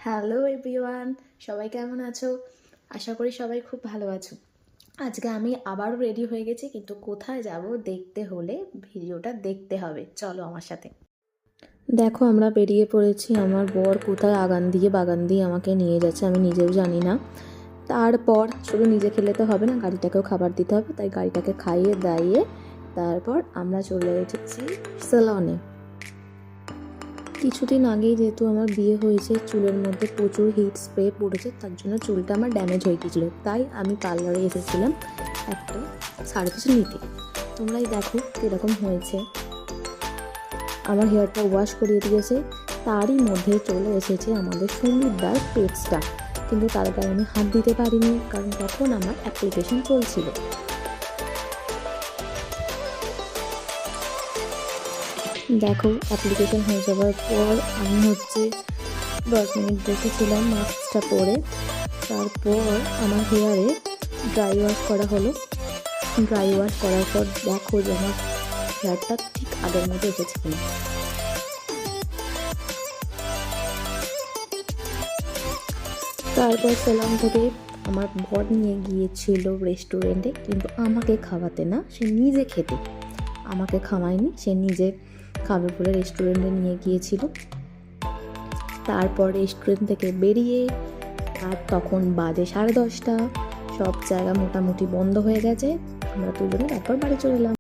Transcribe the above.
Hello everyone, সবাই কেমন আছো? আশা করি সবাই খুব ভালো আছো। আজকে আমি আবারও রেডি হয়ে গেছি, কিন্তু কোথায় যাব দেখতে হলে ভিডিওটা দেখতে হবে। চলো আমার সাথে। দেখো, আমরা বেরিয়ে পড়েছি। আমার বর কোথায় বাগান দিয়ে আমাকে নিয়ে যাচ্ছে, আমি নিজেও জানি না। তারপর শুধু নিজে খেলে তো হবে না, গাড়িটাকেও খাবার দিতে হবে। তাই গাড়িটাকে খাইয়ে দাইয়ে তারপর আমরা চলে এসেছি সেলনে। কিছুদিন আগেই যেহেতু আমার বিয়ে হয়েছে, চুলের মধ্যে প্রচুর হিট স্প্রে পড়েছে, তার জন্য চুলটা আমার ড্যামেজ হয়ে গিয়েছিলো। তাই আমি পার্লারে এসেছিলাম একটা সার্ভিস নিতে। তোমরাই দেখো কীরকম হয়েছে। আমার হেয়ারটা ওয়াশ করিয়ে দিয়েছে, তারই মধ্যে চলে এসেছে আমাদের সুমিতদার পেজটা। কিন্তু তার গায়ে আমি হাত দিতে পারিনি, কারণ তখন আমার অ্যাপ্লিকেশন চলছিল। দেখো, অ্যাপ্লিকেশন হয়ে যাওয়ার পর আমি 10 মিনিট বসেছিলাম মাস্কটা পরে। তারপর আমার হেয়ারে ড্রাই ওয়াশ করা হলো। ড্রাই ওয়াশ করার পর দেখো যে আমার হেয়ারটা ঠিক আগের মতো এসেছে কিনা। তারপর সেলন থেকে আমার বর নিয়ে গিয়েছিল রেস্টুরেন্টে, কিন্তু আমাকে খাওয়াতে না, সে নিজে খেতে। আমাকে খাওয়ায়নি, সে নিজে খাবে বলে রেস্টুরেন্টে নিয়ে গিয়েছিল। তারপর রেস্টুরেন্ট থেকে বেরিয়ে আর তখন বাজে 10:30, সব জায়গা মোটামুটি বন্ধ হয়ে গেছে। আমরা দুজনে তারপর বাড়ি চলে এলাম।